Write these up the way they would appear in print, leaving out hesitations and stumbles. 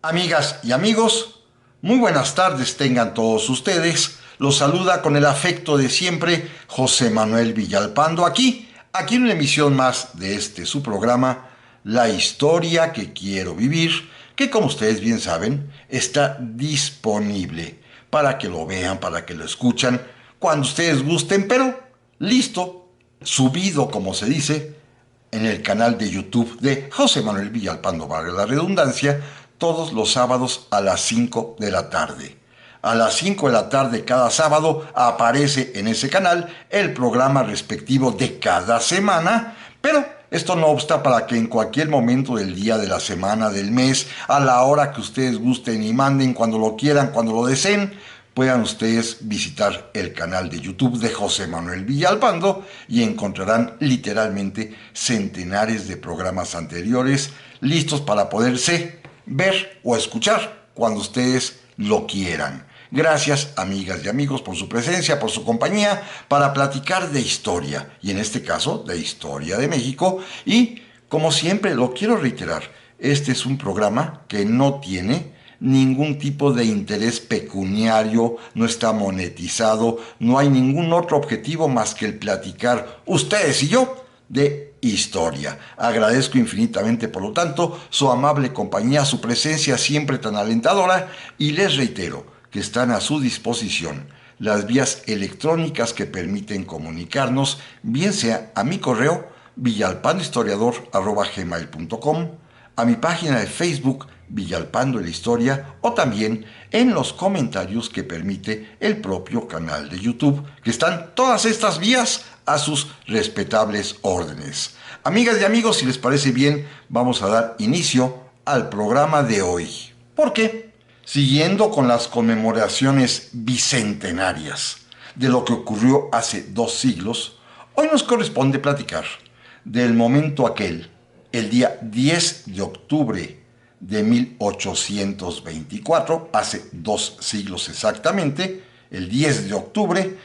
Amigas y amigos, muy buenas tardes tengan todos ustedes. Los saluda con el afecto de siempre José Manuel Villalpando aquí en una emisión más de su programa, La historia que quiero vivir, que como ustedes bien saben, está disponible para que lo vean, para que lo escuchan, cuando ustedes gusten, pero listo, subido como se dice, en el canal de YouTube de José Manuel Villalpando, valga la redundancia, todos los sábados a las 5 de la tarde. A las 5 de la tarde cada sábado aparece en ese canal el programa respectivo de cada semana, pero esto no obsta para que en cualquier momento del día, de la semana, del mes, a la hora que ustedes gusten y manden, cuando lo quieran, cuando lo deseen, puedan ustedes visitar el canal de YouTube de José Manuel Villalpando y encontrarán literalmente centenares de programas anteriores listos para poderse ver o escuchar cuando ustedes lo quieran. Gracias, amigas y amigos, por su presencia, por su compañía, para platicar de historia, y en este caso, de historia de México. Y, como siempre, lo quiero reiterar, este es un programa que no tiene ningún tipo de interés pecuniario, no está monetizado, no hay ningún otro objetivo más que el platicar, ustedes y yo, de historia. Agradezco infinitamente, por lo tanto, su amable compañía, su presencia siempre tan alentadora, y les reitero que están a su disposición las vías electrónicas que permiten comunicarnos, bien sea a mi correo villalpandohistoriador@gmail.com, a mi página de Facebook Villalpando la Historia, o también en los comentarios que permite el propio canal de YouTube, que están todas estas vías a sus respetables órdenes. Amigas y amigos, si les parece bien, vamos a dar inicio al programa de hoy. ¿Por qué? Siguiendo con las conmemoraciones bicentenarias de lo que ocurrió hace 2 siglos, hoy nos corresponde platicar del momento aquel, el día 10 de octubre de 1824, hace 2 siglos exactamente, el 10 de octubre,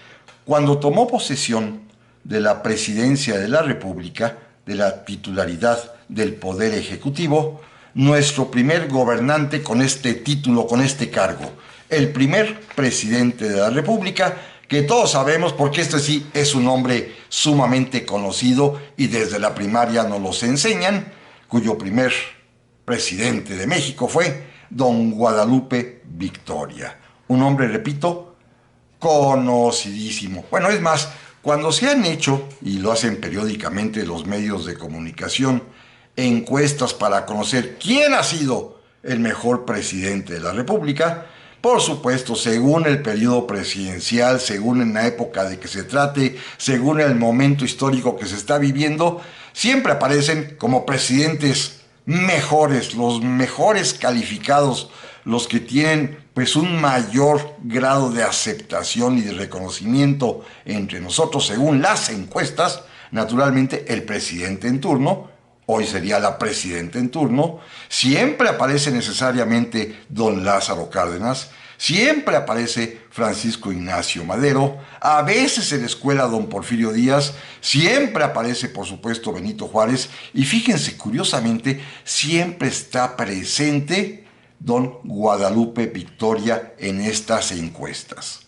cuando tomó posesión de la presidencia de la República, de la titularidad del Poder Ejecutivo, nuestro primer gobernante con este título, con este cargo, el primer presidente de la República, que todos sabemos, porque este sí es un nombre sumamente conocido y desde la primaria nos los enseñan, cuyo primer presidente de México fue don Guadalupe Victoria. Un hombre, repito, conocidísimo. Bueno, es más, cuando se han hecho, y lo hacen periódicamente los medios de comunicación, encuestas para conocer quién ha sido el mejor presidente de la República, por supuesto, según el periodo presidencial, según en la época de que se trate, según el momento histórico que se está viviendo, siempre aparecen como presidentes mejores, los mejores calificados, los que tienen pues un mayor grado de aceptación y de reconocimiento entre nosotros según las encuestas. Naturalmente el presidente en turno, hoy sería la presidenta en turno, siempre aparece necesariamente don Lázaro Cárdenas, siempre aparece Francisco Ignacio Madero, a veces en la escuela don Porfirio Díaz, siempre aparece por supuesto Benito Juárez, y fíjense, curiosamente, siempre está presente don Guadalupe Victoria en estas encuestas.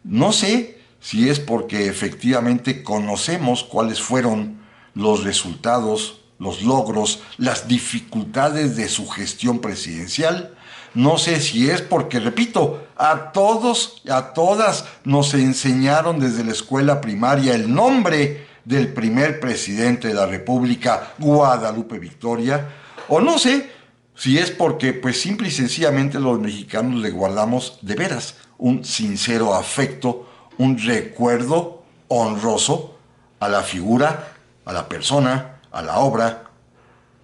No sé si es porque efectivamente conocemos cuáles fueron los resultados, los logros, las dificultades de su gestión presidencial. No sé si es porque, repito, a todos y a todas nos enseñaron desde la escuela primaria el nombre del primer presidente de la República, Guadalupe Victoria, o no sé si es porque, pues simple y sencillamente los mexicanos le guardamos de veras un sincero afecto, un recuerdo honroso a la figura, a la persona, a la obra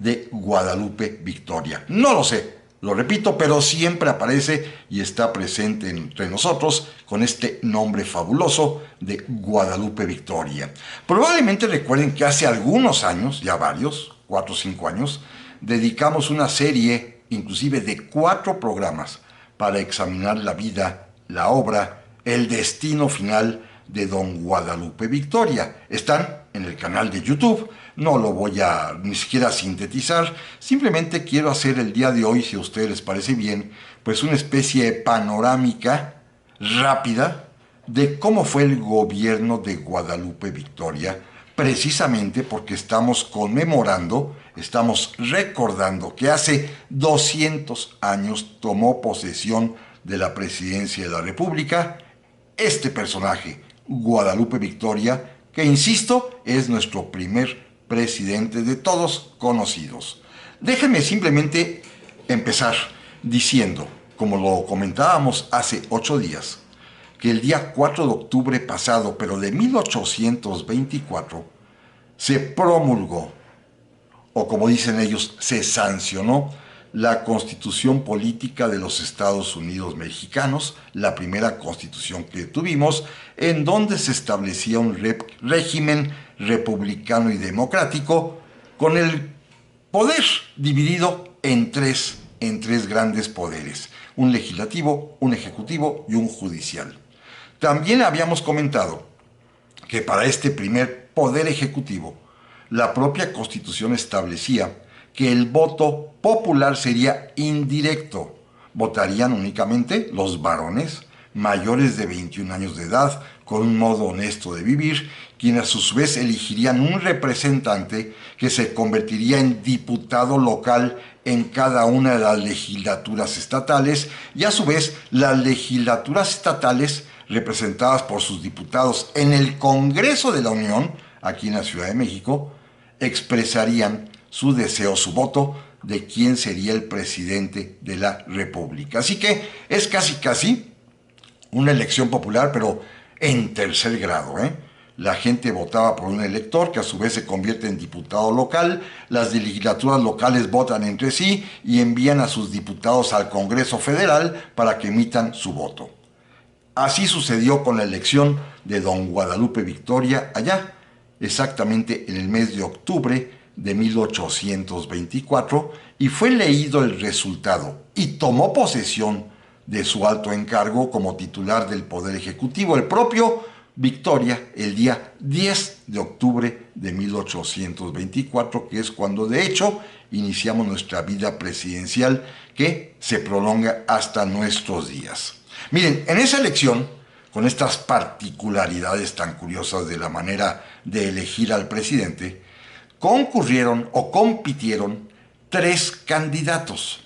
de Guadalupe Victoria. No lo sé, lo repito, pero siempre aparece y está presente entre nosotros con este nombre fabuloso de Guadalupe Victoria. Probablemente recuerden que hace algunos años, ya varios, 4 o 5 años, dedicamos una serie, inclusive de 4 programas, para examinar la vida, la obra, el destino final de don Guadalupe Victoria. Están en el canal de YouTube. No lo voy a ni siquiera sintetizar, simplemente quiero hacer el día de hoy, si a ustedes les parece bien, pues una especie de panorámica rápida de cómo fue el gobierno de Guadalupe Victoria, precisamente porque estamos conmemorando, estamos recordando que hace 200 años tomó posesión de la presidencia de la República este personaje, Guadalupe Victoria, que insisto, es nuestro primer presidente de todos conocidos. Déjenme simplemente empezar diciendo, como lo comentábamos hace 8 días, que el día 4 de octubre pasado, pero de 1824, se promulgó, o como dicen ellos, se sancionó la Constitución Política de los Estados Unidos Mexicanos, la primera constitución que tuvimos, en donde se establecía un régimen republicano y democrático, con el poder dividido en tres grandes poderes: un legislativo, un ejecutivo y un judicial. También habíamos comentado que para este primer poder ejecutivo, la propia Constitución establecía que el voto popular sería indirecto. Votarían únicamente los varones mayores de 21 años de edad, con un modo honesto de vivir, quienes a su vez elegirían un representante que se convertiría en diputado local en cada una de las legislaturas estatales, y a su vez las legislaturas estatales, representadas por sus diputados en el Congreso de la Unión, aquí en la Ciudad de México, expresarían su deseo, su voto de quién sería el presidente de la República. Así que es casi una elección popular, pero en tercer grado, La gente votaba por un elector que a su vez se convierte en diputado local, las legislaturas locales votan entre sí y envían a sus diputados al Congreso Federal para que emitan su voto. Así sucedió con la elección de don Guadalupe Victoria allá, exactamente en el mes de octubre de 1824, y fue leído el resultado y tomó posesión de su alto encargo como titular del Poder Ejecutivo el propio Victoria el día 10 de octubre de 1824, que es cuando de hecho iniciamos nuestra vida presidencial, que se prolonga hasta nuestros días. Miren, en esa elección, con estas particularidades tan curiosas de la manera de elegir al presidente, concurrieron o compitieron tres candidatos.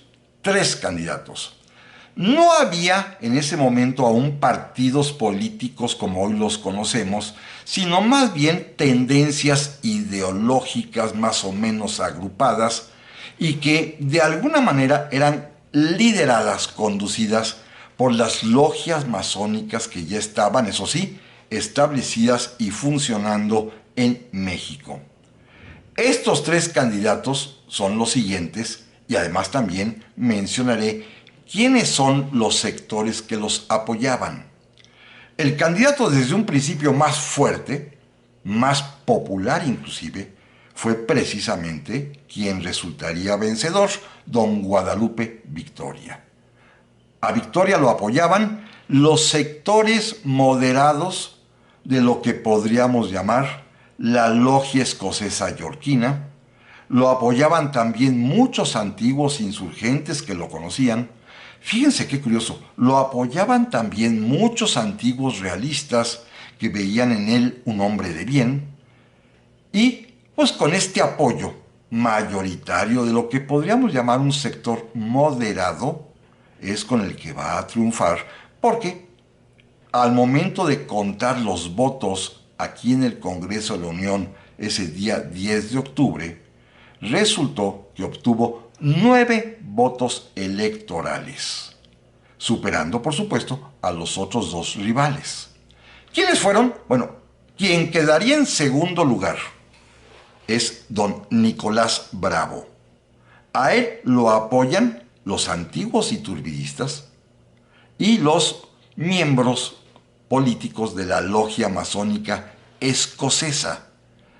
No había en ese momento aún partidos políticos como hoy los conocemos, sino más bien tendencias ideológicas más o menos agrupadas y que de alguna manera eran lideradas, conducidas por las logias masónicas que ya estaban, eso sí, establecidas y funcionando en México. Estos tres candidatos son los siguientes, y además también mencionaré quiénes son los sectores que los apoyaban. El candidato desde un principio más fuerte, más popular inclusive, fue precisamente quien resultaría vencedor, don Guadalupe Victoria. A Victoria lo apoyaban los sectores moderados de lo que podríamos llamar la logia escocesa yorkina. Lo apoyaban también muchos antiguos insurgentes que lo conocían. Fíjense qué curioso, lo apoyaban también muchos antiguos realistas que veían en él un hombre de bien. Y pues con este apoyo mayoritario de lo que podríamos llamar un sector moderado, es con el que va a triunfar, porque al momento de contar los votos aquí en el Congreso de la Unión ese día 10 de octubre, resultó que obtuvo 9 votos electorales, superando por supuesto a los otros dos rivales. ¿Quiénes fueron? Bueno, quien quedaría en segundo lugar es don Nicolás Bravo. A él lo apoyan los antiguos iturbidistas y los miembros políticos de la logia masónica escocesa,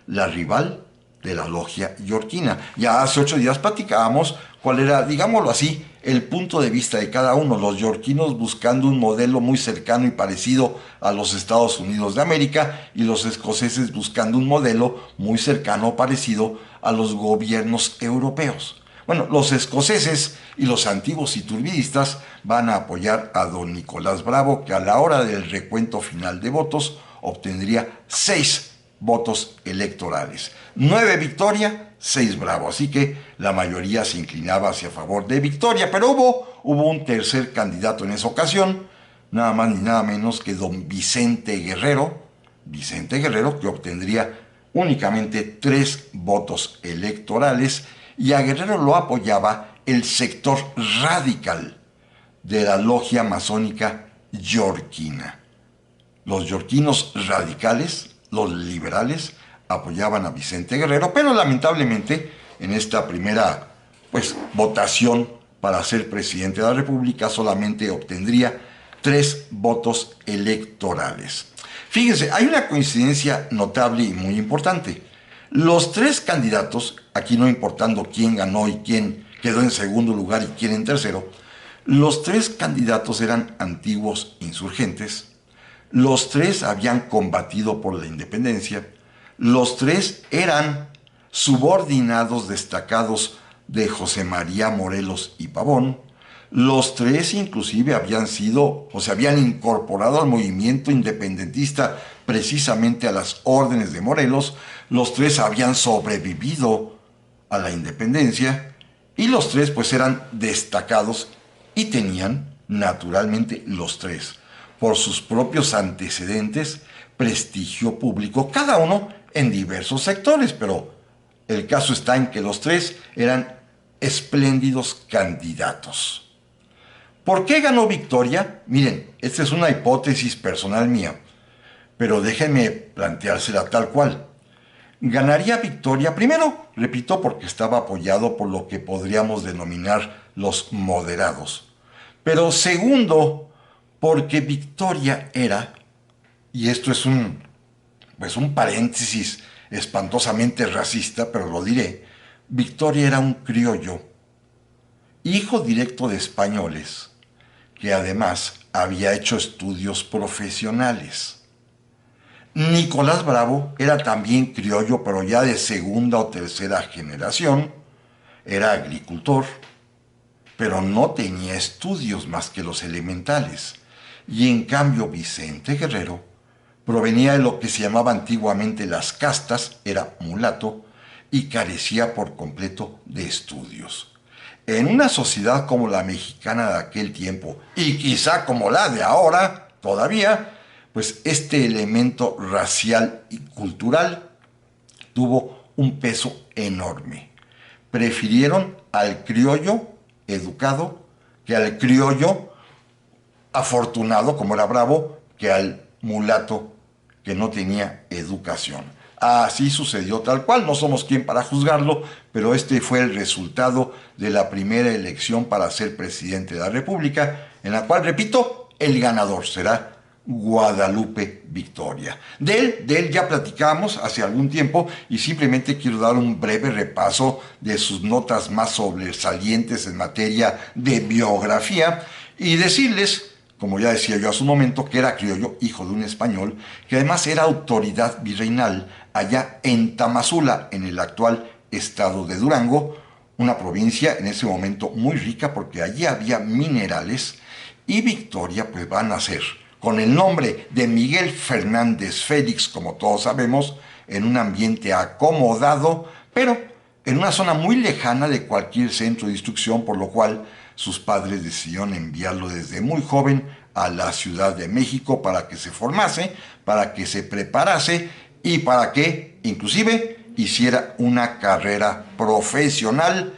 la rival de la logia yorquina. Ya hace 8 días platicábamos cuál era, digámoslo así, el punto de vista de cada uno. Los yorquinos buscando un modelo muy cercano y parecido a los Estados Unidos de América, y los escoceses buscando un modelo muy cercano o parecido a los gobiernos europeos. Bueno, los escoceses y los antiguos iturbidistas van a apoyar a don Nicolás Bravo, que a la hora del recuento final de votos obtendría 6 votos electorales. 9 Victoria, 6 Bravo. Así que la mayoría se inclinaba hacia favor de Victoria, pero hubo un tercer candidato en esa ocasión, nada más ni nada menos que don Vicente Guerrero, que obtendría únicamente 3 votos electorales, y a Guerrero lo apoyaba el sector radical de la logia masónica yorquina. Los yorquinos radicales, los liberales, apoyaban a Vicente Guerrero, pero lamentablemente en esta primera votación para ser presidente de la República solamente obtendría 3 votos electorales. Fíjense, hay una coincidencia notable y muy importante. Los 3 candidatos, aquí no importando quién ganó y quién quedó en segundo lugar y quién en tercero, los 3 candidatos eran antiguos insurgentes. Los 3 habían combatido por la independencia. Los 3 eran subordinados destacados de José María Morelos y Pavón. Los 3 inclusive habían sido o se habían incorporado al movimiento independentista precisamente a las órdenes de Morelos. Los 3 habían sobrevivido a la independencia, y los 3 eran destacados y tenían naturalmente los 3 por sus propios antecedentes prestigio público, cada uno en diversos sectores, pero el caso está en que los 3 eran espléndidos candidatos. ¿Por qué ganó Victoria? Miren, esta es una hipótesis personal mía, pero déjenme planteársela tal cual. Ganaría Victoria, primero, repito, porque estaba apoyado por lo que podríamos denominar los moderados. Pero segundo, porque Victoria era, y esto es un paréntesis espantosamente racista, pero lo diré, Victoria era un criollo, hijo directo de españoles, que además había hecho estudios profesionales. Nicolás Bravo era también criollo, pero ya de segunda o tercera generación, era agricultor, pero no tenía estudios más que los elementales. Y en cambio Vicente Guerrero provenía de lo que se llamaba antiguamente las castas, era mulato y carecía por completo de estudios. En una sociedad como la mexicana de aquel tiempo, y quizá como la de ahora todavía, este elemento racial y cultural tuvo un peso enorme. Prefirieron al criollo educado que al criollo afortunado, como era Bravo, que al mulato que no tenía educación. Así sucedió tal cual, no somos quien para juzgarlo, pero este fue el resultado de la primera elección para ser presidente de la República, en la cual, repito, el ganador será Guadalupe Victoria. De él ya platicamos hace algún tiempo, y simplemente quiero dar un breve repaso de sus notas más sobresalientes en materia de biografía y decirles, como ya decía yo hace un momento, que era criollo, hijo de un español, que además era autoridad virreinal allá en Tamazula, en el actual estado de Durango, una provincia en ese momento muy rica porque allí había minerales, y Victoria va a nacer con el nombre de Miguel Fernández Félix, como todos sabemos, en un ambiente acomodado, pero en una zona muy lejana de cualquier centro de instrucción, por lo cual sus padres decidieron enviarlo desde muy joven a la Ciudad de México para que se formase, para que se preparase y para que, inclusive, hiciera una carrera profesional.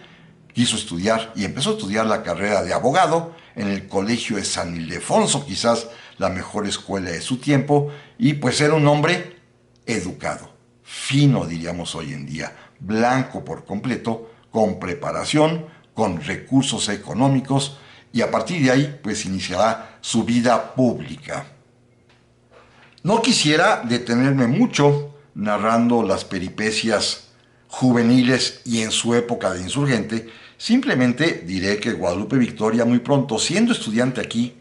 Quiso estudiar y empezó a estudiar la carrera de abogado en el Colegio de San Ildefonso, quizás la mejor escuela de su tiempo, y era un hombre educado, fino diríamos hoy en día, blanco por completo, con preparación, con recursos económicos, y a partir de ahí iniciará su vida pública. No quisiera detenerme mucho narrando las peripecias juveniles y en su época de insurgente, simplemente diré que Guadalupe Victoria muy pronto, siendo estudiante aquí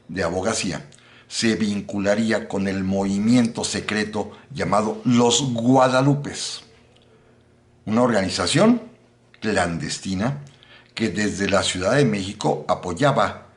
de abogacía, se vincularía con el movimiento secreto llamado Los Guadalupes, una organización clandestina que desde la Ciudad de México apoyaba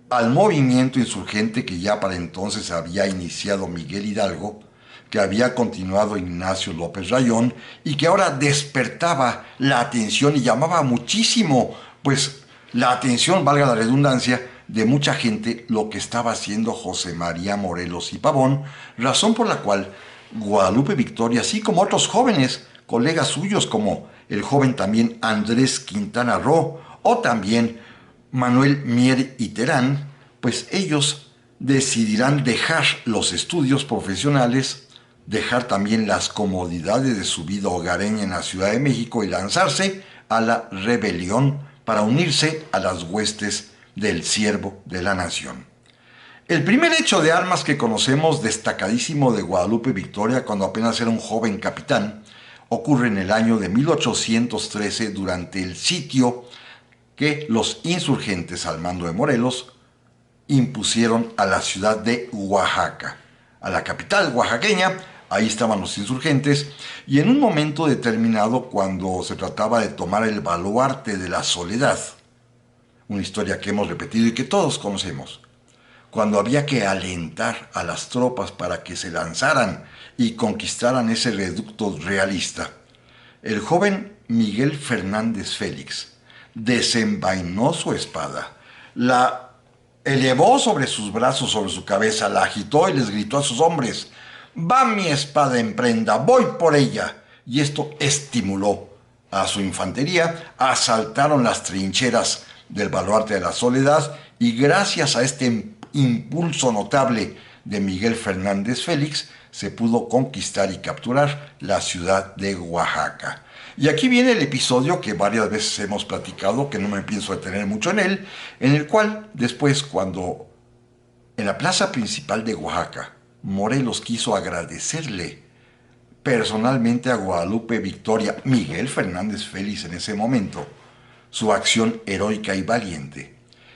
al movimiento insurgente que ya para entonces había iniciado Miguel Hidalgo, que había continuado Ignacio López Rayón y que ahora despertaba la atención y llamaba muchísimo, pues la atención, valga la redundancia, de mucha gente lo que estaba haciendo José María Morelos y Pavón, razón por la cual Guadalupe Victoria, así como otros jóvenes, colegas suyos como el joven también Andrés Quintana Roo o también Manuel Mier y Terán, pues ellos decidirán dejar los estudios profesionales, dejar también las comodidades de su vida hogareña en la Ciudad de México y lanzarse a la rebelión para unirse a las huestes del siervo de la nación. El primer hecho de armas que conocemos destacadísimo de Guadalupe Victoria cuando apenas era un joven capitán ocurre en el año de 1813 durante el sitio que los insurgentes al mando de Morelos impusieron a la ciudad de Oaxaca, a la capital oaxaqueña. Ahí estaban los insurgentes y en un momento determinado, cuando se trataba de tomar el baluarte de la Soledad, una historia que hemos repetido y que todos conocemos, cuando había que alentar a las tropas para que se lanzaran y conquistaran ese reducto realista, el joven Miguel Fernández Félix desenvainó su espada, la elevó sobre sus brazos, sobre su cabeza, la agitó y les gritó a sus hombres: «Va mi espada en prenda, voy por ella». Y esto estimuló a su infantería, asaltaron las trincheras del baluarte de la Soledad y gracias a este impulso notable de Miguel Fernández Félix se pudo conquistar y capturar la ciudad de Oaxaca. Y aquí viene el episodio que varias veces hemos platicado, que no me pienso detener mucho en él, en el cual después, cuando en la plaza principal de Oaxaca, Morelos quiso agradecerle personalmente a Guadalupe Victoria, Miguel Fernández Félix en ese momento, su acción heroica y valiente,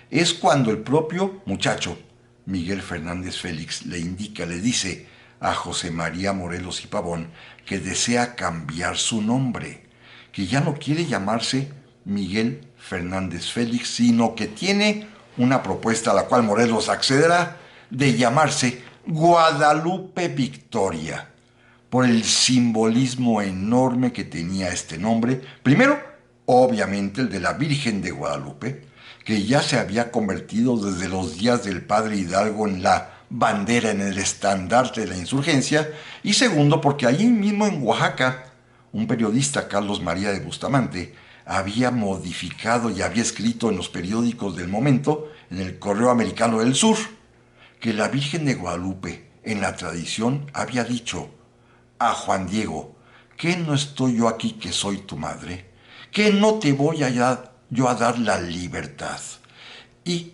es cuando el propio muchacho, Miguel Fernández Félix, le indica, le dice a José María Morelos y Pavón que desea cambiar su nombre, que ya no quiere llamarse Miguel Fernández Félix, sino que tiene una propuesta a la cual Morelos accederá de llamarse Guadalupe Victoria, por el simbolismo enorme que tenía este nombre. Primero, obviamente el de la Virgen de Guadalupe, que ya se había convertido desde los días del padre Hidalgo en la bandera, en el estandarte de la insurgencia. Y segundo, porque allí mismo en Oaxaca, un periodista, Carlos María de Bustamante, había modificado y había escrito en los periódicos del momento, en el Correo Americano del Sur, que la Virgen de Guadalupe, en la tradición, había dicho a Juan Diego: ¿qué no estoy yo aquí que soy tu madre? ¿Qué no te voy yo a dar la libertad? Y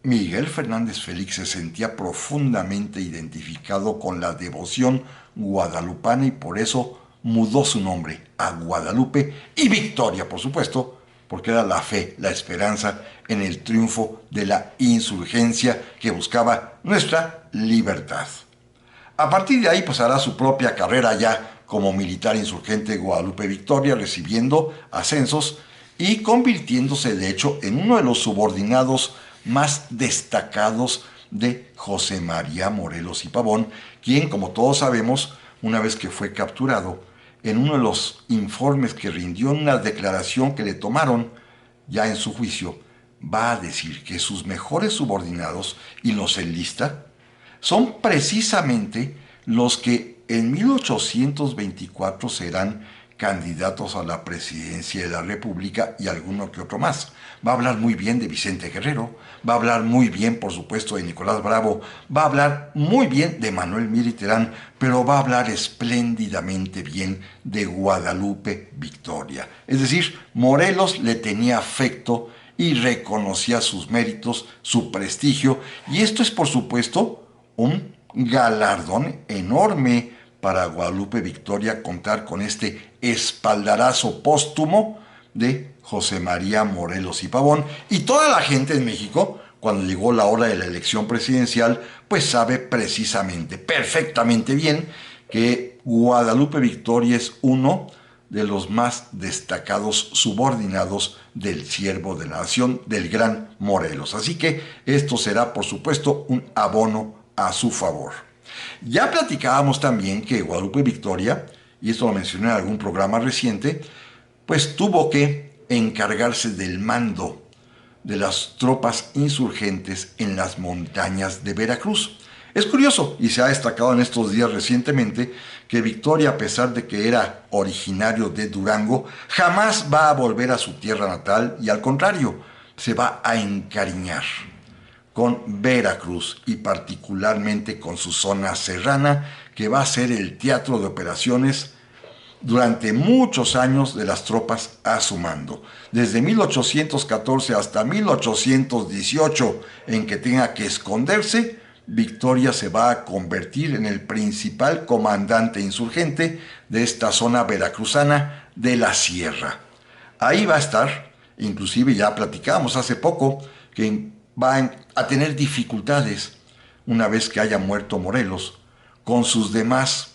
Miguel Fernández Félix se sentía profundamente identificado con la devoción guadalupana y por eso mudó su nombre a Guadalupe y Victoria, por supuesto, porque era la fe, la esperanza en el triunfo de la insurgencia que buscaba nuestra libertad. A partir de ahí pues hará su propia carrera ya como militar insurgente Guadalupe Victoria, recibiendo ascensos y convirtiéndose de hecho en uno de los subordinados más destacados de José María Morelos y Pavón, quien, como todos sabemos, una vez que fue capturado, en uno de los informes que rindió en una declaración que le tomaron ya en su juicio, va a decir que sus mejores subordinados, y los enlista, son precisamente los que en 1824 serán candidatos a la presidencia de la República y alguno que otro más. Va a hablar muy bien de Vicente Guerrero, va a hablar muy bien, por supuesto, de Nicolás Bravo, va a hablar muy bien de Manuel Mier y Terán, pero va a hablar espléndidamente bien de Guadalupe Victoria. Es decir, Morelos le tenía afecto y reconocía sus méritos, su prestigio, y esto es, por supuesto, un galardón enorme para Guadalupe Victoria contar con este espaldarazo póstumo de José María Morelos y Pavón. Y toda la gente en México, cuando llegó la hora de la elección presidencial, pues sabe precisamente, perfectamente bien, que Guadalupe Victoria es uno de los más destacados subordinados del siervo de la nación, del gran Morelos. Así que esto será, por supuesto, un abono a su favor. Ya platicábamos también que Guadalupe Victoria, y esto lo mencioné en algún programa reciente, pues tuvo que encargarse del mando de las tropas insurgentes en las montañas de Veracruz. Es curioso, y se ha destacado en estos días recientemente, que Victoria, a pesar de que era originario de Durango, jamás va a volver a su tierra natal y al contrario, se va a encariñar con Veracruz y particularmente con su zona serrana, que va a ser el teatro de operaciones durante muchos años de las tropas a su mando. Desde 1814 hasta 1818, en que tenga que esconderse, Victoria se va a convertir en el principal comandante insurgente de esta zona veracruzana de la sierra. Ahí va a estar, inclusive ya platicábamos hace poco, que va a tener dificultades una vez que haya muerto Morelos con sus demás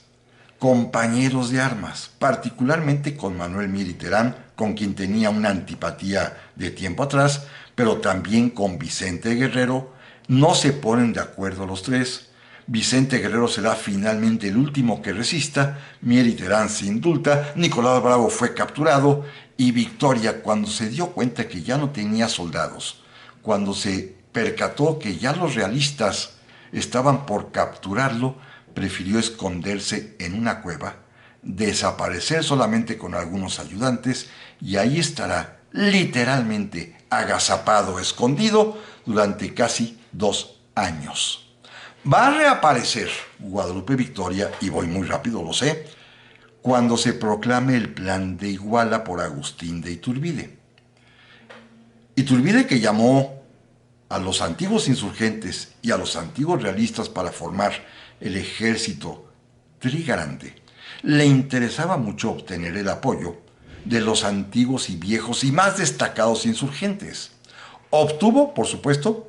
compañeros de armas, particularmente con Manuel Mier y Terán, con quien tenía una antipatía de tiempo atrás, pero también con Vicente Guerrero. No se ponen de acuerdo los tres. Vicente Guerrero será finalmente el último que resista, Mier y Terán se indulta, Nicolás Bravo fue capturado y Victoria, cuando se dio cuenta que ya no tenía soldados, cuando se percató que ya los realistas estaban por capturarlo, prefirió esconderse en una cueva, desaparecer solamente con algunos ayudantes y ahí estará literalmente agazapado, escondido durante casi 2 años. Va a reaparecer Guadalupe Victoria, y voy muy rápido, lo sé, cuando se proclame el Plan de Iguala por Agustín de Iturbide. Iturbide, que llamó a los antiguos insurgentes y a los antiguos realistas para formar el ejército trigarante, le interesaba mucho obtener el apoyo de los antiguos y viejos y más destacados insurgentes. Obtuvo, por supuesto,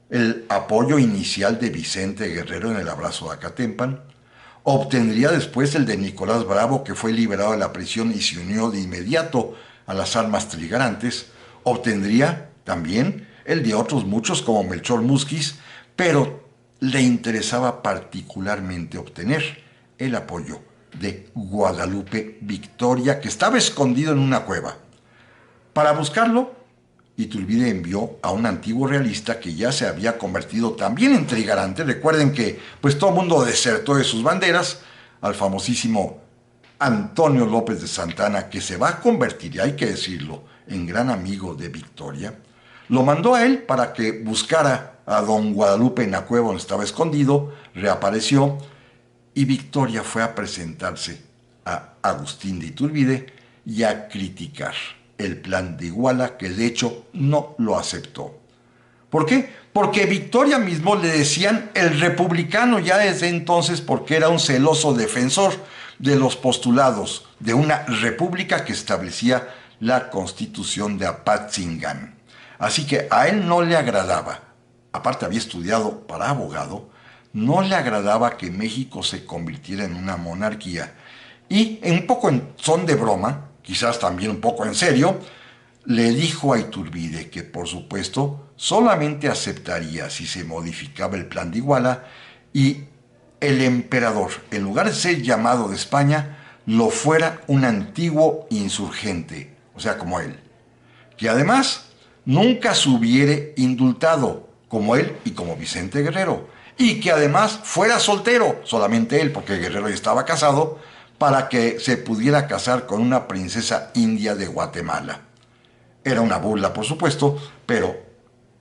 el apoyo inicial de Vicente Guerrero en el abrazo de Acatempan. Obtendría después el de Nicolás Bravo, que fue liberado de la prisión y se unió de inmediato a las armas trigarantes. Obtendría también el de otros muchos como Melchor Musquiz, pero le interesaba particularmente obtener el apoyo de Guadalupe Victoria, que estaba escondido en una cueva. Para buscarlo, Iturbide envió a un antiguo realista que ya se había convertido también en trigarante. Recuerden que pues todo el mundo desertó de sus banderas, al famosísimo Antonio López de Santana, que se va a convertir, y hay que decirlo, en gran amigo de Victoria. Lo mandó a él para que buscara a don Guadalupe en la cueva donde estaba escondido, reapareció y Victoria fue a presentarse a Agustín de Iturbide y a criticar el plan de Iguala, que de hecho no lo aceptó. ¿Por qué? Porque Victoria mismo le decían el republicano ya desde entonces, porque era un celoso defensor de los postulados de una república que establecía la Constitución de Apatzingán. Así que a él no le agradaba, aparte había estudiado para abogado, no le agradaba que México se convirtiera en una monarquía. Y un poco en son de broma, quizás también un poco en serio, le dijo a Iturbide que por supuesto solamente aceptaría si se modificaba el plan de Iguala y el emperador, en lugar de ser llamado de España, lo fuera un antiguo insurgente, o sea, como él, que además nunca se hubiere indultado, como él y como Vicente Guerrero, y que además fuera soltero, solamente él, porque Guerrero ya estaba casado, para que se pudiera casar con una princesa india de Guatemala. Era una burla, por supuesto, pero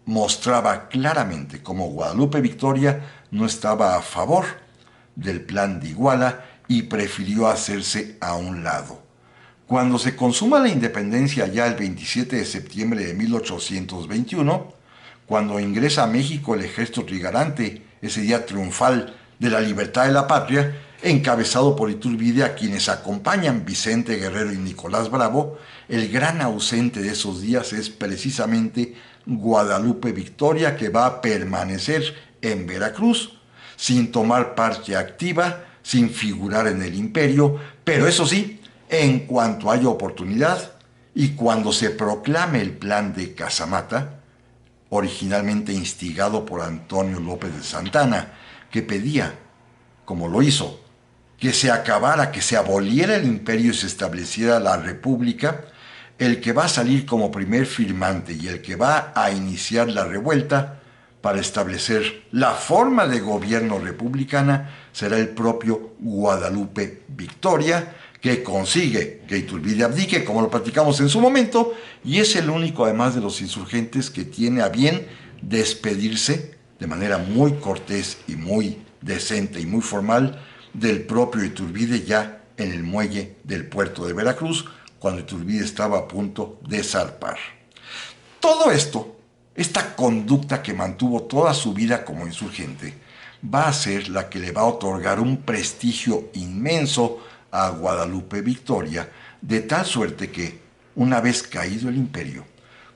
mostraba claramente cómo Guadalupe Victoria no estaba a favor del plan de Iguala y prefirió hacerse a un lado. Cuando se consuma la independencia ya el 27 de septiembre de 1821, cuando ingresa a México el ejército trigarante, ese día triunfal de la libertad de la patria, encabezado por Iturbide, a quienes acompañan Vicente Guerrero y Nicolás Bravo. El gran ausente de esos días es precisamente Guadalupe Victoria, que va a permanecer en Veracruz, sin tomar parte activa, sin figurar en el imperio, pero eso sí, en cuanto haya oportunidad y cuando se proclame el plan de Casamata, originalmente instigado por Antonio López de Santana, que pedía, como lo hizo, que se acabara, que se aboliera el imperio y se estableciera la república, el que va a salir como primer firmante y el que va a iniciar la revuelta para establecer la forma de gobierno republicana será el propio Guadalupe Victoria, que consigue que Iturbide abdique, como lo platicamos en su momento, y es el único, además de los insurgentes, que tiene a bien despedirse de manera muy cortés y muy decente y muy formal del propio Iturbide ya en el muelle del puerto de Veracruz, cuando Iturbide estaba a punto de zarpar. Todo esto, esta conducta que mantuvo toda su vida como insurgente, va a ser la que le va a otorgar un prestigio inmenso a Guadalupe Victoria, de tal suerte que, una vez caído el imperio,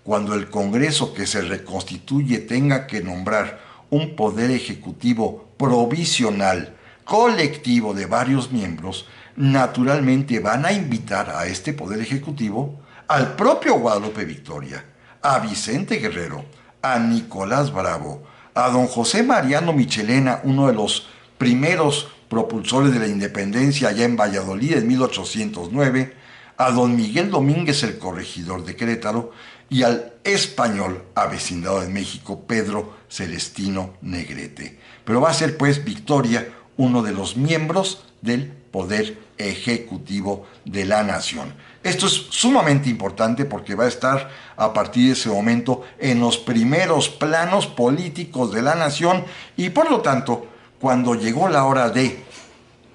cuando el Congreso que se reconstituye tenga que nombrar un poder ejecutivo provisional, colectivo de varios miembros, naturalmente van a invitar a este poder ejecutivo al propio Guadalupe Victoria, a Vicente Guerrero, a Nicolás Bravo, a don José Mariano Michelena, uno de los primeros propulsores de la independencia allá en Valladolid en 1809, a don Miguel Domínguez, el corregidor de Querétaro, y al español avecindado en México, Pedro Celestino Negrete. Pero va a ser pues Victoria uno de los miembros del poder ejecutivo de la nación. Esto es sumamente importante porque va a estar a partir de ese momento en los primeros planos políticos de la nación y por lo tanto, cuando llegó la hora de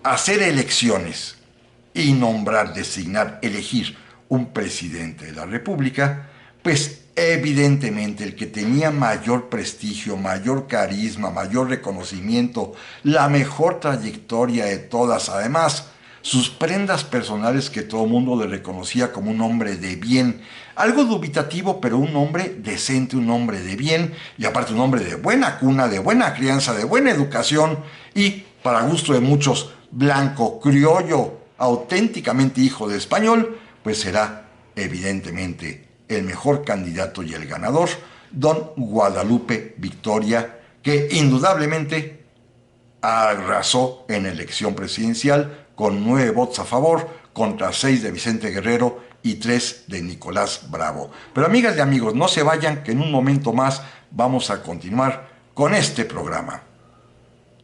hacer elecciones y nombrar, designar, elegir un presidente de la República, pues evidentemente el que tenía mayor prestigio, mayor carisma, mayor reconocimiento, la mejor trayectoria de todas, además, sus prendas personales que todo el mundo le reconocía como un hombre de bien, algo dubitativo, pero un hombre decente, un hombre de bien, y aparte un hombre de buena cuna, de buena crianza, de buena educación, y, para gusto de muchos, blanco, criollo, auténticamente hijo de español, pues será evidentemente el mejor candidato y el ganador, don Guadalupe Victoria, que indudablemente arrasó en la elección presidencial con 9 votos a favor contra 6 de Vicente Guerrero y 3 de Nicolás Bravo. Pero amigas y amigos, no se vayan, que en un momento más vamos a continuar con este programa.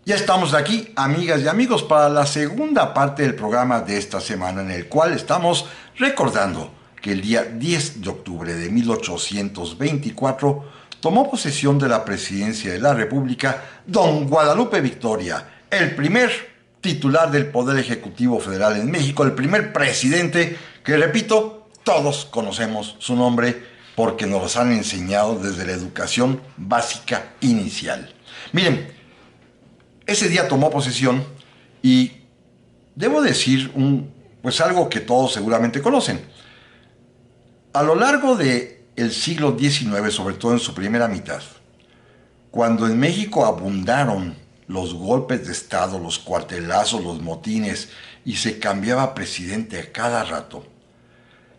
Ya estamos aquí, amigas y amigos, para la segunda parte del programa de esta semana, en el cual estamos recordando que el día 10 de octubre de 1824 tomó posesión de la presidencia de la República don Guadalupe Victoria, el primer titular del Poder Ejecutivo Federal en México, el primer presidente que, repito, todos conocemos su nombre porque nos los han enseñado desde la educación básica inicial. Miren, ese día tomó posesión y debo decir pues algo que todos seguramente conocen. A lo largo del siglo XIX, sobre todo en su primera mitad, cuando en México abundaron los golpes de Estado, los cuartelazos, los motines, y se cambiaba presidente a cada rato,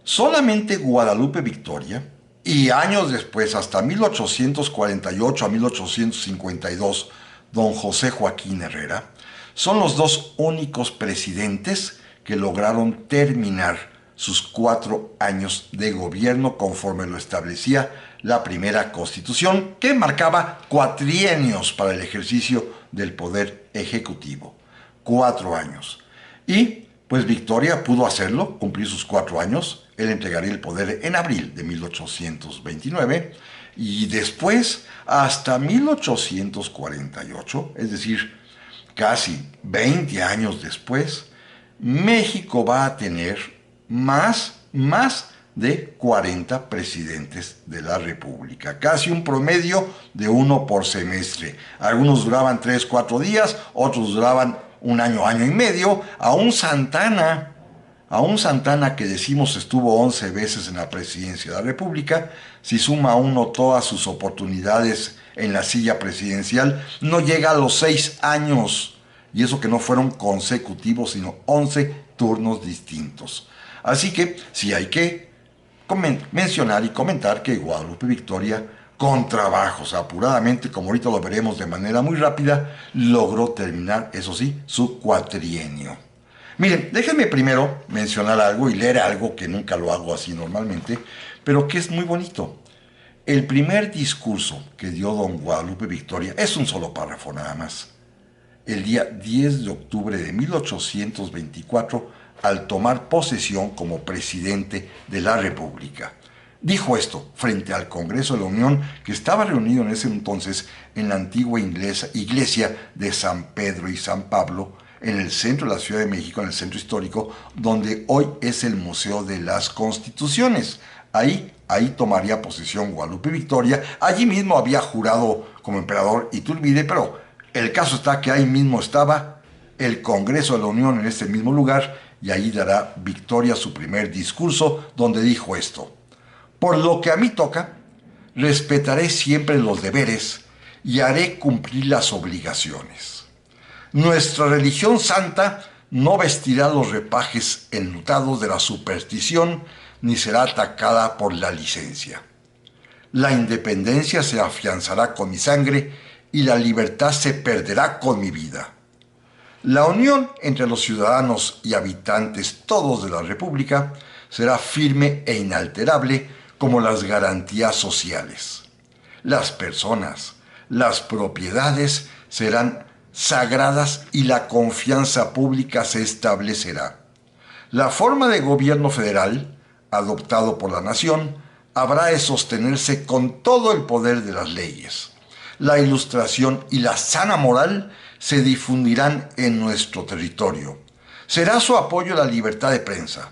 solamente Guadalupe Victoria, y años después, hasta 1848 a 1852, don José Joaquín Herrera, son los dos únicos presidentes que lograron terminar sus 4 años de gobierno conforme lo establecía la primera Constitución, que marcaba cuatrienios para el ejercicio del poder ejecutivo. 4 años. Y pues Victoria pudo hacerlo, cumplir sus 4 años. Él entregaría el poder en abril de 1829 y después hasta 1848, es decir, casi 20 años después, México va a tener más de 40 presidentes de la República, casi un promedio de 1 por semestre. Algunos duraban 3, 4 días, otros duraban un año, año y medio, a un Santana que decimos estuvo 11 veces en la presidencia de la República. Si suma uno todas sus oportunidades en la silla presidencial, no llega a los 6 años. Y eso que no fueron consecutivos, sino 11 turnos distintos. Así que sí hay que mencionar y comentar que Guadalupe Victoria, con trabajos apuradamente, como ahorita lo veremos de manera muy rápida, logró terminar, eso sí, su cuatrienio. Miren, déjenme primero mencionar algo y leer algo que nunca lo hago así normalmente, pero que es muy bonito. El primer discurso que dio don Guadalupe Victoria es un solo párrafo nada más. El día 10 de octubre de 1824, al tomar posesión como presidente de la República. Dijo esto frente al Congreso de la Unión, que estaba reunido en ese entonces en la antigua iglesia de San Pedro y San Pablo, en el centro de la Ciudad de México, en el centro histórico, donde hoy es el Museo de las Constituciones. Ahí tomaría posesión Guadalupe Victoria. Allí mismo había jurado como emperador Iturbide, pero el caso está que ahí mismo estaba el Congreso de la Unión en este mismo lugar, y ahí dará Victoria su primer discurso, donde dijo esto: por lo que a mí toca, respetaré siempre los deberes y haré cumplir las obligaciones. Nuestra religión santa no vestirá los repajes enlutados de la superstición, ni será atacada por la licencia. La independencia se afianzará con mi sangre y la libertad se perderá con mi vida. La unión entre los ciudadanos y habitantes todos de la República será firme e inalterable como las garantías sociales. Las personas, las propiedades serán sagradas y la confianza pública se establecerá. La forma de gobierno federal, adoptado por la nación, habrá de sostenerse con todo el poder de las leyes. La ilustración y la sana moral se difundirán en nuestro territorio. Será su apoyo la libertad de prensa,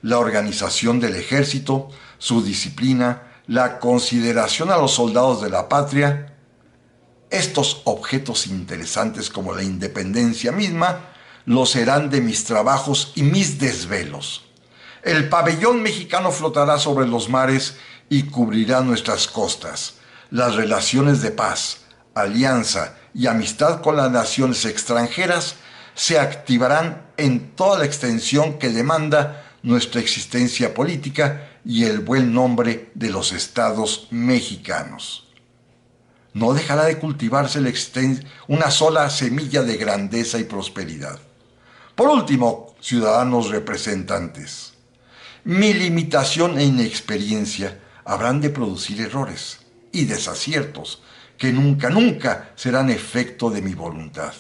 la organización del ejército, su disciplina, la consideración a los soldados de la patria. Estos objetos interesantes como la independencia misma lo serán de mis trabajos y mis desvelos. El pabellón mexicano flotará sobre los mares y cubrirá nuestras costas. Las relaciones de paz, alianza y amistad con las naciones extranjeras se activarán en toda la extensión que demanda nuestra existencia política y el buen nombre de los estados mexicanos. No dejará de cultivarse una sola semilla de grandeza y prosperidad. Por último, ciudadanos representantes, mi limitación e inexperiencia habrán de producir errores y desaciertos que nunca serán efecto de mi voluntad.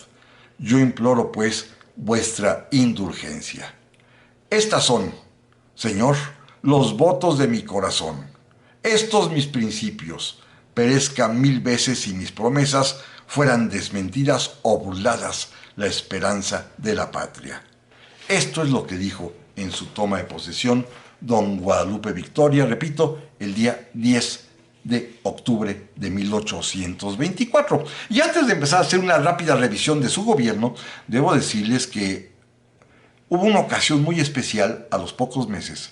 Yo imploro, pues, vuestra indulgencia. Estas son, Señor, los votos de mi corazón. Estos mis principios, perezcan 1000 veces y mis promesas fueran desmentidas o burladas la esperanza de la patria. Esto es lo que dijo en su toma de posesión don Guadalupe Victoria, repito, el día 10 de octubre de 1824. Y antes de empezar a hacer una rápida revisión de su gobierno, debo decirles que hubo una ocasión muy especial a los pocos meses.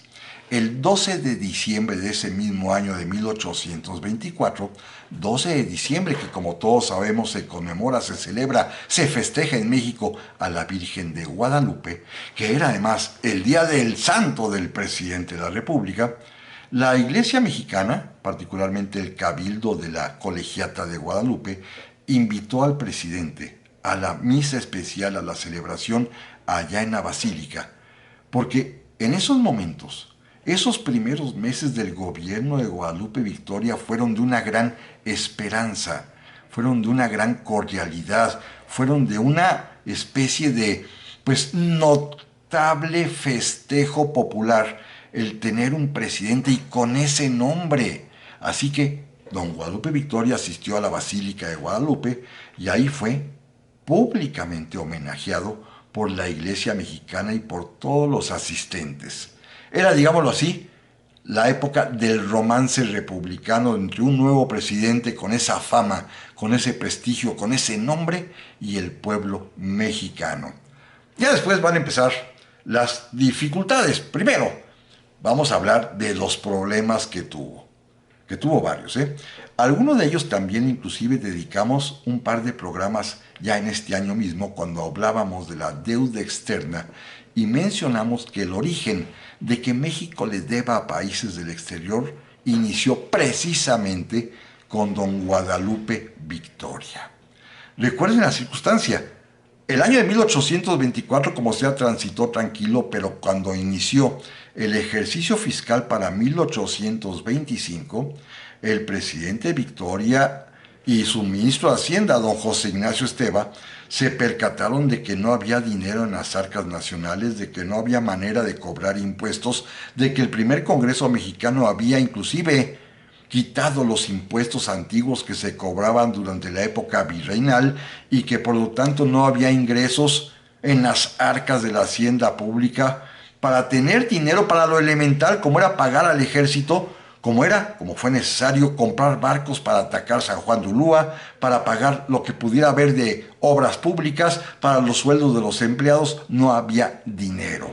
El 12 de diciembre de ese mismo año de 1824, 12 de diciembre que como todos sabemos se conmemora, se celebra, se festeja en México a la Virgen de Guadalupe, que era además el día del santo del presidente de la República, la Iglesia mexicana, particularmente el Cabildo de la Colegiata de Guadalupe, invitó al presidente a la misa especial, a la celebración allá en la Basílica, porque en esos momentos, esos primeros meses del gobierno de Guadalupe Victoria fueron de una gran esperanza, fueron de una gran cordialidad, fueron de una especie de, notable festejo popular el tener un presidente y con ese nombre. Así que don Guadalupe Victoria asistió a la Basílica de Guadalupe y ahí fue públicamente homenajeado por la Iglesia mexicana y por todos los asistentes. Era, digámoslo así, la época del romance republicano entre un nuevo presidente con esa fama, con ese prestigio, con ese nombre y el pueblo mexicano. Ya después van a empezar las dificultades. Primero, vamos a hablar de los problemas que tuvo varios, ¿eh? Algunos de ellos también inclusive dedicamos un par de programas ya en este año mismo cuando hablábamos de la deuda externa y mencionamos que el origen de que México le deba a países del exterior inició precisamente con don Guadalupe Victoria. Recuerden la circunstancia. El año de 1824, como sea, transitó tranquilo, pero cuando inició el ejercicio fiscal para 1825, el presidente Victoria y su ministro de Hacienda, don José Ignacio Esteva, se percataron de que no había dinero en las arcas nacionales, de que no había manera de cobrar impuestos, de que el primer Congreso mexicano había inclusive quitado los impuestos antiguos que se cobraban durante la época virreinal y que por lo tanto no había ingresos en las arcas de la hacienda pública para tener dinero para lo elemental como era pagar al ejército, como fue necesario comprar barcos para atacar San Juan de Ulúa, para pagar lo que pudiera haber de obras públicas, para los sueldos de los empleados, no había dinero.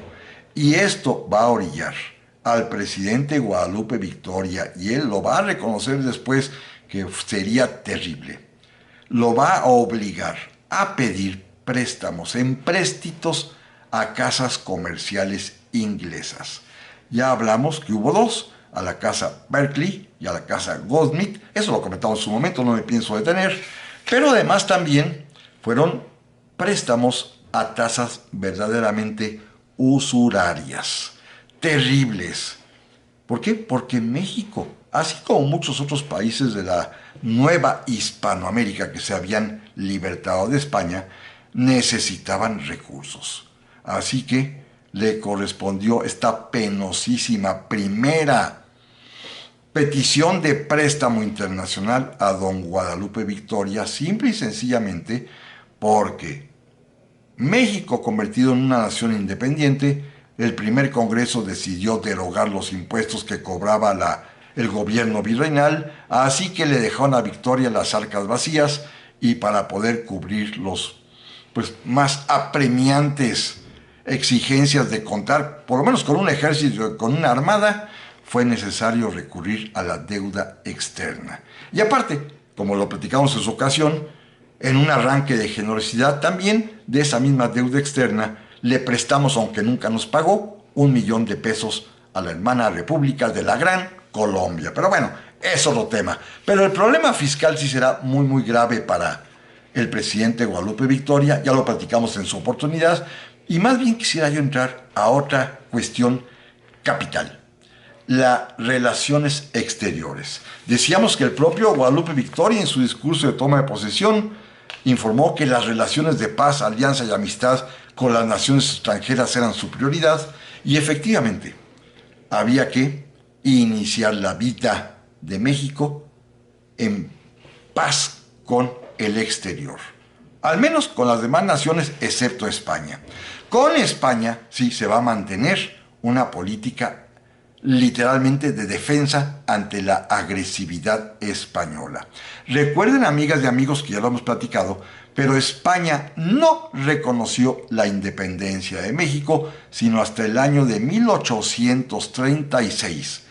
Y esto va a orillar al presidente Guadalupe Victoria, y él lo va a reconocer después, que sería terrible. Lo va a obligar a pedir préstamos, empréstitos a casas comerciales inglesas. Ya hablamos que hubo dos, a la casa Berkeley y a la casa Goldsmith. Eso lo comentamos en su momento, no me pienso detener. Pero además también fueron préstamos a tasas verdaderamente usurarias, terribles. ¿Por qué? Porque México, así como muchos otros países de la nueva Hispanoamérica que se habían libertado de España, necesitaban recursos. Así que le correspondió esta penosísima primera petición de préstamo internacional a don Guadalupe Victoria, simple y sencillamente porque México, convertido en una nación independiente, el primer Congreso decidió derogar los impuestos que cobraba el gobierno virreinal, así que le dejaron a Victoria las arcas vacías y para poder cubrir los más apremiantes exigencias de contar, por lo menos con un ejército, con una armada, fue necesario recurrir a la deuda externa. Y aparte, como lo platicamos en su ocasión, en un arranque de generosidad también de esa misma deuda externa, le prestamos, aunque nunca nos pagó, 1 millón de pesos a la hermana República de la Gran Colombia. Pero bueno, es otro tema. Pero el problema fiscal sí será muy, muy grave para el presidente Guadalupe Victoria, ya lo platicamos en su oportunidad, y más bien quisiera yo entrar a otra cuestión capital: las relaciones exteriores. Decíamos que el propio Guadalupe Victoria, en su discurso de toma de posesión, informó que las relaciones de paz, alianza y amistad con las naciones extranjeras eran su prioridad, y efectivamente había que iniciar la vida de México en paz con el exterior, al menos con las demás naciones excepto España. Con España sí se va a mantener una política literalmente de defensa ante la agresividad española. Recuerden, amigas y amigos, que ya lo hemos platicado, pero España no reconoció la independencia de México sino hasta el año de 1836.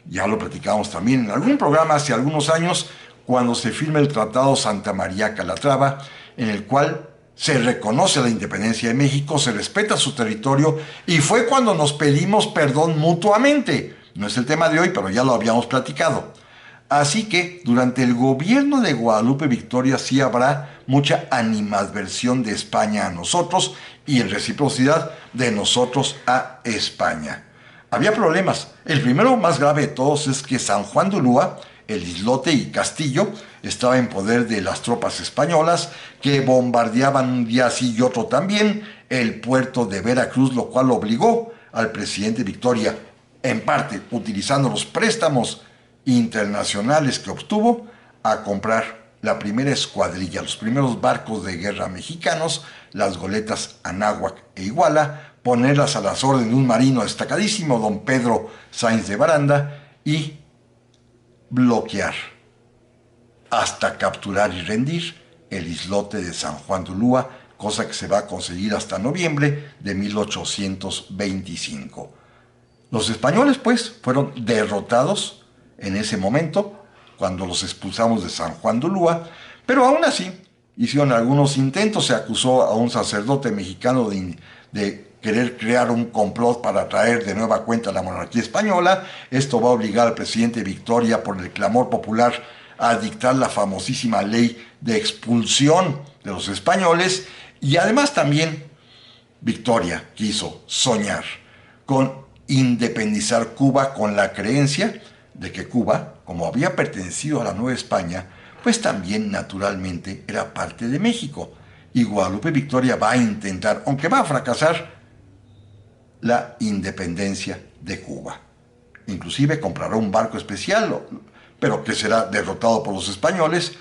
Ya lo platicamos también en algún programa hace algunos años, cuando se firma el Tratado Santa María Calatrava, en el cual se reconoce la independencia de México, se respeta su territorio, y fue cuando nos pedimos perdón mutuamente. No es el tema de hoy, pero ya lo habíamos platicado. Así que durante el gobierno de Guadalupe Victoria sí habrá mucha animadversión de España a nosotros y en reciprocidad de nosotros a España. Había problemas. El primero, más grave de todos, es que San Juan de Ulúa, el islote y castillo, estaba en poder de las tropas españolas, que bombardeaban un día así y otro también el puerto de Veracruz, lo cual obligó al presidente Victoria, en parte utilizando los préstamos internacionales que obtuvo, a comprar la primera escuadrilla, los primeros barcos de guerra mexicanos, las goletas Anáhuac e Iguala, ponerlas a las órdenes de un marino destacadísimo, don Pedro Sáenz de Baranda, y bloquear hasta capturar y rendir el islote de San Juan de Ulúa, cosa que se va a conseguir hasta noviembre de 1825. Los españoles, pues, fueron derrotados en ese momento, cuando los expulsamos de San Juan de Ulúa, pero aún así hicieron algunos intentos. Se acusó a un sacerdote mexicano de querer crear un complot para traer de nueva cuenta la monarquía española. Esto va a obligar al presidente Victoria, por el clamor popular, a dictar la famosísima ley de expulsión de los españoles, y además también Victoria quiso soñar con independizar Cuba, con la creencia de que Cuba, como había pertenecido a la Nueva España, pues también naturalmente era parte de México. Y Guadalupe Victoria va a intentar, aunque va a fracasar, la independencia de Cuba. Inclusive comprará un barco especial, pero que será derrotado por los españoles.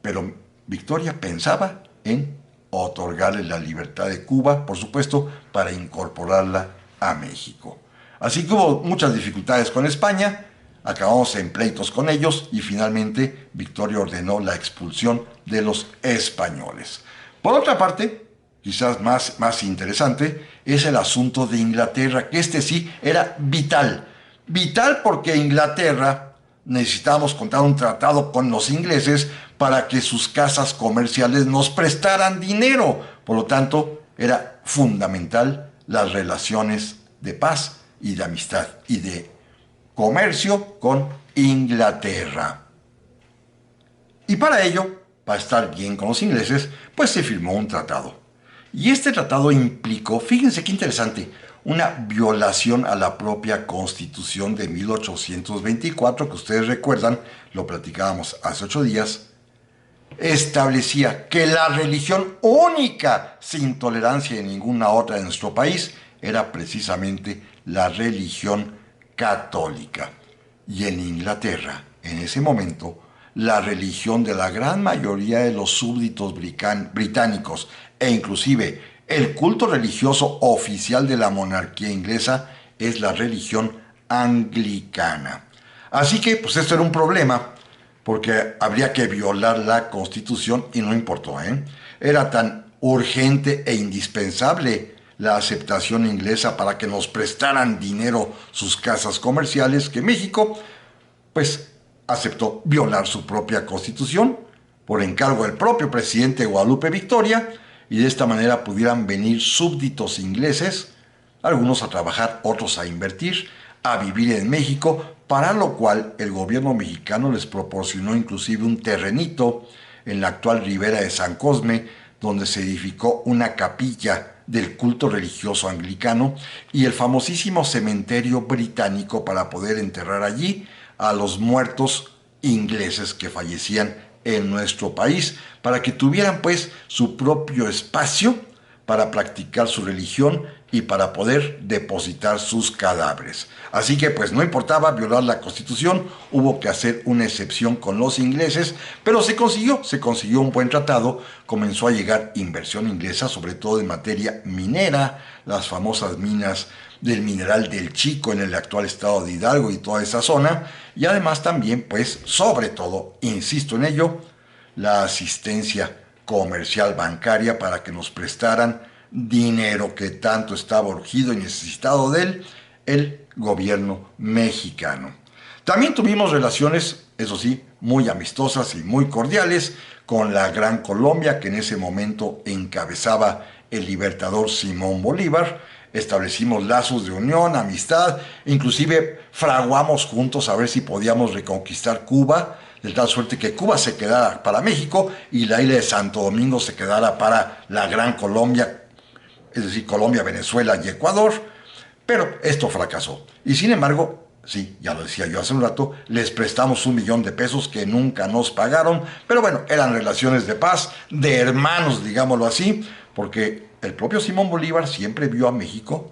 Pero Victoria pensaba en otorgarle la libertad de Cuba, por supuesto, para incorporarla a México. Así que hubo muchas dificultades con España, acabamos en pleitos con ellos y finalmente Victoria ordenó la expulsión de los españoles. Por otra parte, quizás más interesante, es el asunto de Inglaterra, que sí era vital. Vital porque Inglaterra necesitábamos contar un tratado con los ingleses para que sus casas comerciales nos prestaran dinero. Por lo tanto, era fundamental las relaciones de paz y de amistad y de comercio con Inglaterra. Y para ello, para estar bien con los ingleses, pues se firmó un tratado. Y este tratado implicó, fíjense qué interesante, una violación a la propia Constitución de 1824, que ustedes recuerdan, lo platicábamos hace 8 días, establecía que la religión única, sin tolerancia de ninguna otra en nuestro país, era precisamente la religión católica. Y en Inglaterra, en ese momento, la religión de la gran mayoría de los súbditos británicos e inclusive el culto religioso oficial de la monarquía inglesa es la religión anglicana. Así que, pues esto era un problema, porque habría que violar la Constitución y no importó, Era tan urgente e indispensable la aceptación inglesa para que nos prestaran dinero sus casas comerciales que México, pues, aceptó violar su propia Constitución por encargo del propio presidente Guadalupe Victoria, y de esta manera pudieran venir súbditos ingleses, algunos a trabajar, otros a invertir, a vivir en México, para lo cual el gobierno mexicano les proporcionó inclusive un terrenito en la actual Ribera de San Cosme, donde se edificó una capilla del culto religioso anglicano y el famosísimo cementerio británico para poder enterrar allí a los muertos ingleses que fallecían en nuestro país, para que tuvieran pues su propio espacio para practicar su religión y para poder depositar sus cadáveres. Así que pues no importaba violar la Constitución, hubo que hacer una excepción con los ingleses, pero se consiguió un buen tratado, comenzó a llegar inversión inglesa, sobre todo en materia minera, las famosas minas del mineral del Chico en el actual estado de Hidalgo y toda esa zona, y además también pues sobre todo, insisto en ello, la asistencia comercial bancaria para que nos prestaran dinero que tanto estaba urgido y necesitado de él el gobierno mexicano. También tuvimos relaciones, eso sí, muy amistosas y muy cordiales con la Gran Colombia, que en ese momento encabezaba el libertador Simón Bolívar. Establecimos lazos de unión, amistad, inclusive fraguamos juntos a ver si podíamos reconquistar Cuba, de tal suerte que Cuba se quedara para México y la isla de Santo Domingo se quedara para la Gran Colombia, es decir, Colombia, Venezuela y Ecuador, pero esto fracasó. Y sin embargo, sí, ya lo decía yo hace un rato, les prestamos $1,000,000 que nunca nos pagaron, pero bueno, eran relaciones de paz, de hermanos, digámoslo así, porque el propio Simón Bolívar siempre vio a México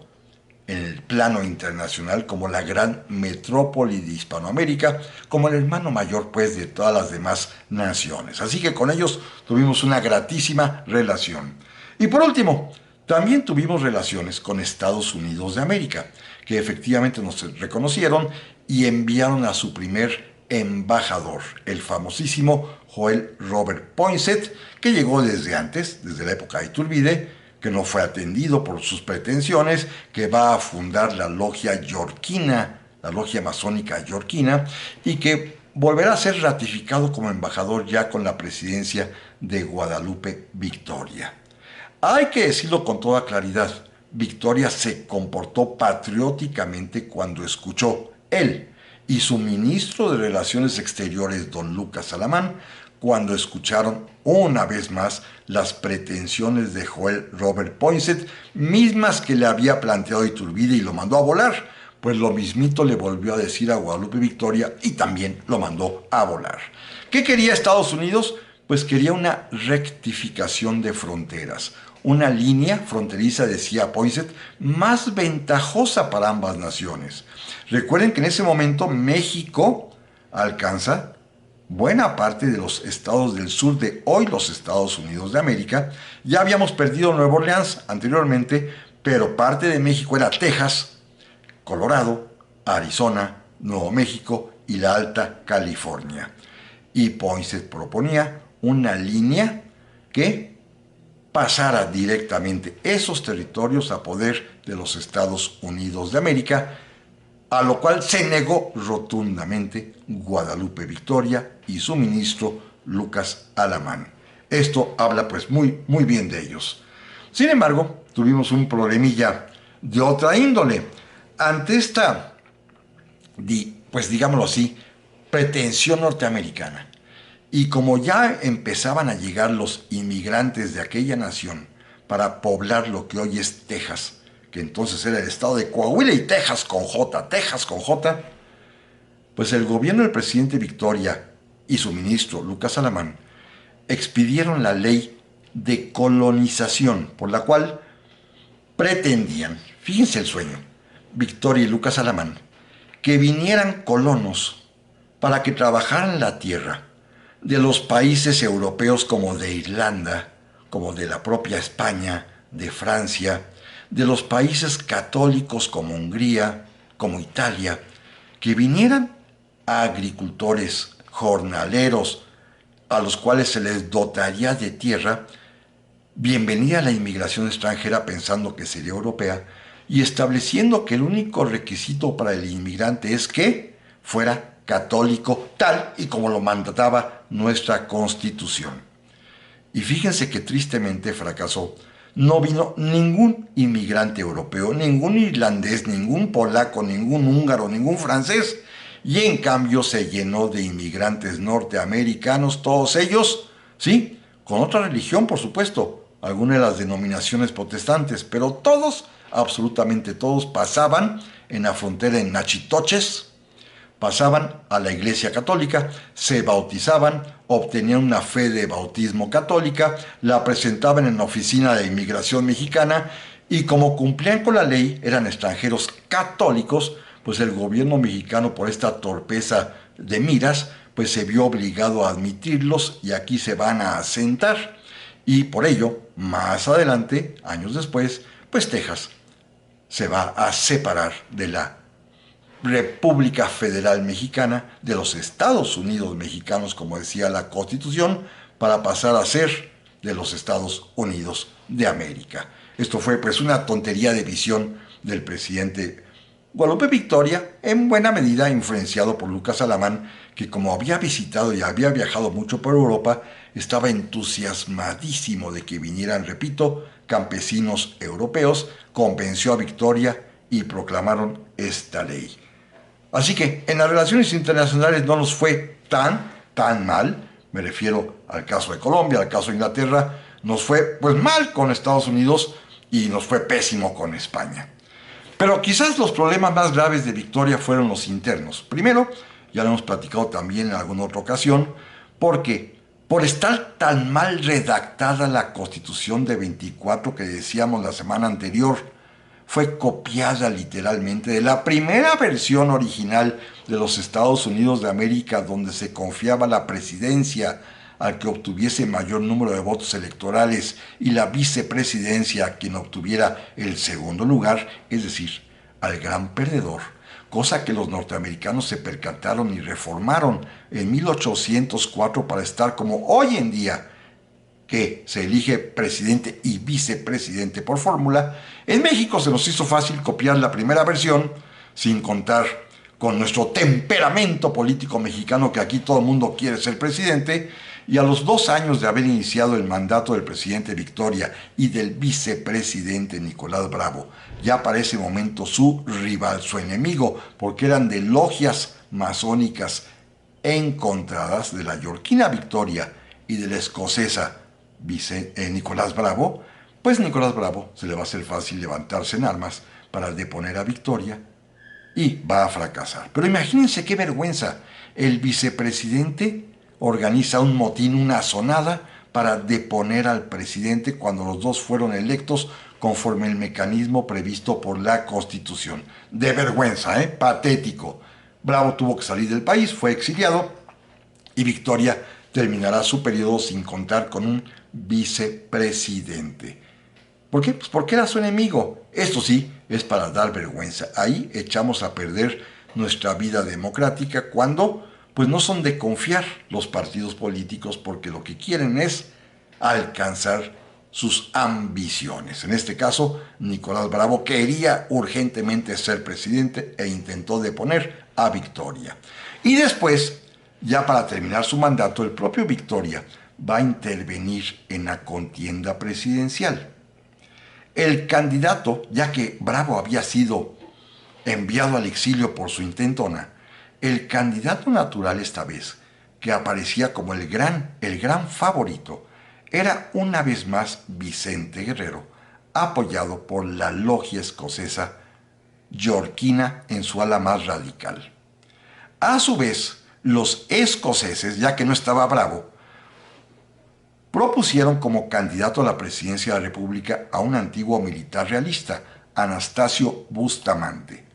en el plano internacional como la gran metrópoli de Hispanoamérica, como el hermano mayor pues de todas las demás naciones. Así que con ellos tuvimos una gratísima relación. Y por último, También tuvimos relaciones con Estados Unidos de América, que efectivamente nos reconocieron y enviaron a su primer embajador, el famosísimo Joel Robert Poinsett, que llegó desde antes, desde la época de Iturbide, que no fue atendido por sus pretensiones, que va a fundar la logia yorquina, la logia masónica yorquina, y que volverá a ser ratificado como embajador ya con la presidencia de Guadalupe Victoria. Hay que decirlo con toda claridad, Victoria se comportó patrióticamente cuando escuchó él y su ministro de Relaciones Exteriores, don Lucas Alamán, cuando escucharon una vez más las pretensiones de Joel Robert Poinsett, mismas que le había planteado Iturbide y lo mandó a volar, pues lo mismito le volvió a decir a Guadalupe Victoria y también lo mandó a volar. ¿Qué quería Estados Unidos? Pues quería una rectificación de fronteras, una línea fronteriza, decía Poinsett, más ventajosa para ambas naciones. Recuerden que en ese momento México alcanza buena parte de los estados del sur de hoy los Estados Unidos de América. Ya habíamos perdido Nueva Orleans anteriormente, pero parte de México era Texas, Colorado, Arizona, Nuevo México y la Alta California. Y Poinsett proponía una línea que pasara directamente esos territorios a poder de los Estados Unidos de América, a lo cual se negó rotundamente Guadalupe Victoria y su ministro Lucas Alamán. Esto habla pues muy bien de ellos. Sin embargo, tuvimos un problemilla de otra índole. Ante esta, pues digámoslo así, pretensión norteamericana, y como ya empezaban a llegar los inmigrantes de aquella nación para poblar lo que hoy es Texas, que entonces era el estado de Coahuila y Texas con J, pues el gobierno del presidente Victoria y su ministro Lucas Alamán expidieron la ley de colonización, por la cual pretendían, fíjense el sueño, Victoria y Lucas Alamán, que vinieran colonos para que trabajaran la tierra de los países europeos como de Irlanda, como de la propia España, de Francia, de los países católicos como Hungría, como Italia, que vinieran a agricultores, jornaleros, a los cuales se les dotaría de tierra, bienvenida a la inmigración extranjera pensando que sería europea, y estableciendo que el único requisito para el inmigrante es que fuera católico, tal y como lo mandataba nuestra Constitución. Y fíjense que tristemente fracasó. No vino ningún inmigrante europeo, ningún irlandés, ningún polaco, ningún húngaro, ningún francés, y en cambio se llenó de inmigrantes norteamericanos, todos ellos, sí, con otra religión, por supuesto, algunas de las denominaciones protestantes, pero todos, absolutamente todos, pasaban en la frontera en Nachitoches, pasaban a la Iglesia Católica, se bautizaban, obtenían una fe de bautismo católica, la presentaban en la oficina de inmigración mexicana y como cumplían con la ley, eran extranjeros católicos, pues el gobierno mexicano, por esta torpeza de miras, pues se vio obligado a admitirlos y aquí se van a asentar. Y por ello, más adelante, años después, pues Texas se va a separar de la República Federal Mexicana, de los Estados Unidos mexicanos, como decía la Constitución, para pasar a ser de los Estados Unidos de América. Esto fue pues una tontería de visión del presidente Guadalupe Victoria, en buena medida influenciado por Lucas Alamán, que como había visitado y había viajado mucho por Europa, estaba entusiasmadísimo de que vinieran, repito, campesinos europeos, convenció a Victoria y proclamaron esta ley. Así que en las relaciones internacionales no nos fue tan mal, me refiero al caso de Colombia, al caso de Inglaterra, nos fue pues mal con Estados Unidos y nos fue pésimo con España. Pero quizás los problemas más graves de Victoria fueron los internos. Primero, ya lo hemos platicado también en alguna otra ocasión, porque por estar tan mal redactada la Constitución de 24 que decíamos la semana anterior, fue copiada literalmente de la primera versión original de los Estados Unidos de América, donde se confiaba la presidencia al que obtuviese mayor número de votos electorales y la vicepresidencia a quien obtuviera el segundo lugar, es decir, al gran perdedor, cosa que los norteamericanos se percataron y reformaron en 1804 para estar como hoy en día, que se elige presidente y vicepresidente por fórmula. En México se nos hizo fácil copiar la primera versión, sin contar con nuestro temperamento político mexicano, que aquí todo el mundo quiere ser presidente, y a los 2 años de haber iniciado el mandato del presidente Victoria y del vicepresidente Nicolás Bravo, ya para ese momento su rival, su enemigo, porque eran de logias masónicas encontradas, de la yorquina Victoria y de la escocesa Nicolás Bravo, pues Nicolás Bravo se le va a hacer fácil levantarse en armas para deponer a Victoria y va a fracasar. Pero imagínense qué vergüenza. El vicepresidente organiza un motín, una asonada, para deponer al presidente cuando los dos fueron electos conforme el mecanismo previsto por la Constitución. De vergüenza, patético. Bravo tuvo que salir del país, fue exiliado y Victoria terminará su periodo sin contar con un vicepresidente. ¿Por qué? Pues porque era su enemigo. Esto sí, es para dar vergüenza. Ahí echamos a perder nuestra vida democrática cuando pues no son de confiar los partidos políticos, porque lo que quieren es alcanzar sus ambiciones. En este caso, Nicolás Bravo quería urgentemente ser presidente e intentó deponer a Victoria. Y después, ya para terminar su mandato, el propio Victoria va a intervenir en la contienda presidencial. El candidato, ya que Bravo había sido enviado al exilio por su intentona, el candidato natural esta vez, que aparecía como el gran favorito, era una vez más Vicente Guerrero, apoyado por la logia escocesa yorquina en su ala más radical. A su vez, los escoceses, ya que no estaba Bravo, propusieron como candidato a la presidencia de la República a un antiguo militar realista, Anastasio Bustamante.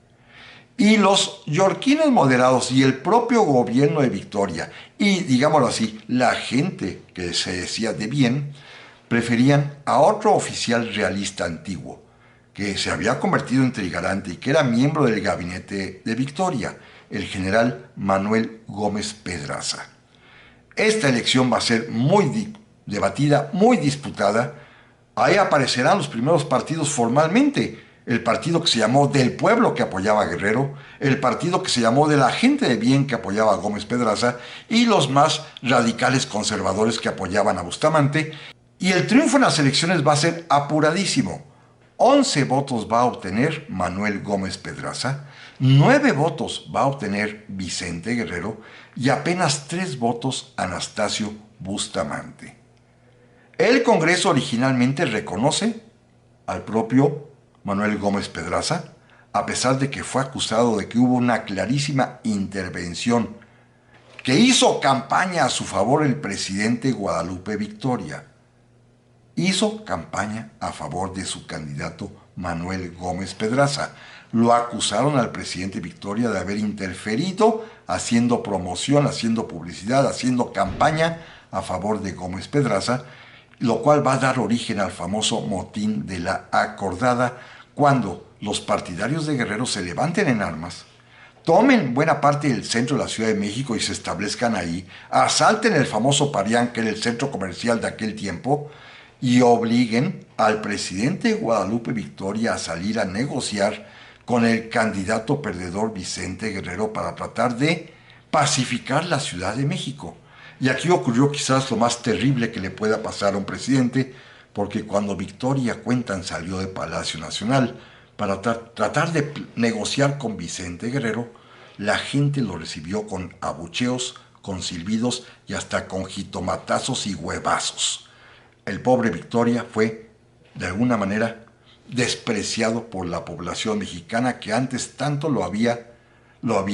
Y los yorquines moderados y el propio gobierno de Victoria, y digámoslo así, la gente que se decía de bien, preferían a otro oficial realista antiguo, que se había convertido en trigarante y que era miembro del gabinete de Victoria, el general Manuel Gómez Pedraza. Esta elección va a ser muy debatida, muy disputada. Ahí aparecerán los primeros partidos formalmente. El partido que se llamó Del Pueblo, que apoyaba a Guerrero, el partido que se llamó de la Gente de Bien, que apoyaba a Gómez Pedraza, y los más radicales conservadores que apoyaban a Bustamante. Y el triunfo en las elecciones va a ser apuradísimo. 11 votos va a obtener Manuel Gómez Pedraza, 9 votos va a obtener Vicente Guerrero y apenas 3 votos Anastasio Bustamante. El Congreso originalmente reconoce al propio Manuel Gómez Pedraza, a pesar de que fue acusado de que hubo una clarísima intervención, que hizo campaña a su favor el presidente Guadalupe Victoria. Hizo campaña a favor de su candidato Manuel Gómez Pedraza. Lo acusaron al presidente Victoria de haber interferido haciendo promoción, haciendo publicidad, haciendo campaña a favor de Gómez Pedraza, lo cual va a dar origen al famoso motín de la Acordada, cuando los partidarios de Guerrero se levanten en armas, tomen buena parte del centro de la Ciudad de México y se establezcan ahí, asalten el famoso Parián, que era el centro comercial de aquel tiempo, y obliguen al presidente Guadalupe Victoria a salir a negociar con el candidato perdedor Vicente Guerrero para tratar de pacificar la Ciudad de México. Y aquí ocurrió quizás lo más terrible que le pueda pasar a un presidente, porque cuando Victoria Cuentan salió de Palacio Nacional para tratar de negociar con Vicente Guerrero, la gente lo recibió con abucheos, con silbidos y hasta con jitomatazos y huevazos. El pobre Victoria fue, de alguna manera, despreciado por la población mexicana que antes tanto lo había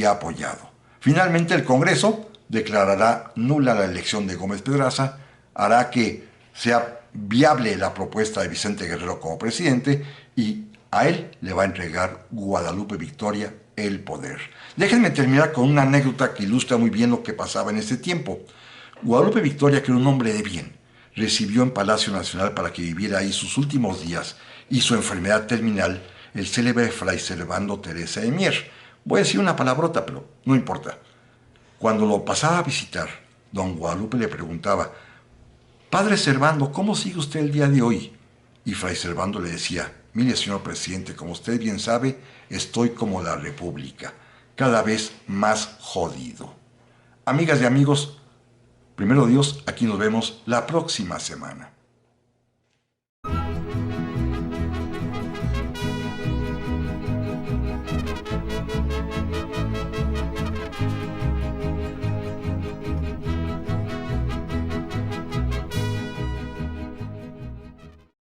apoyado. Finalmente el Congreso declarará nula la elección de Gómez Pedraza, hará que sea viable la propuesta de Vicente Guerrero como presidente y a él le va a entregar Guadalupe Victoria el poder. Déjenme terminar con una anécdota que ilustra muy bien lo que pasaba en ese tiempo. Guadalupe Victoria, que era un hombre de bien, recibió en Palacio Nacional para que viviera ahí sus últimos días y su enfermedad terminal el célebre Fray Servando Teresa de Mier. Voy a decir una palabrota, pero no importa. Cuando lo pasaba a visitar, don Guadalupe le preguntaba: Padre Servando, ¿cómo sigue usted el día de hoy? Y Fray Servando le decía: Mire, señor presidente, como usted bien sabe, estoy como la República, cada vez más jodido. Amigas y amigos, primero Dios, aquí nos vemos la próxima semana.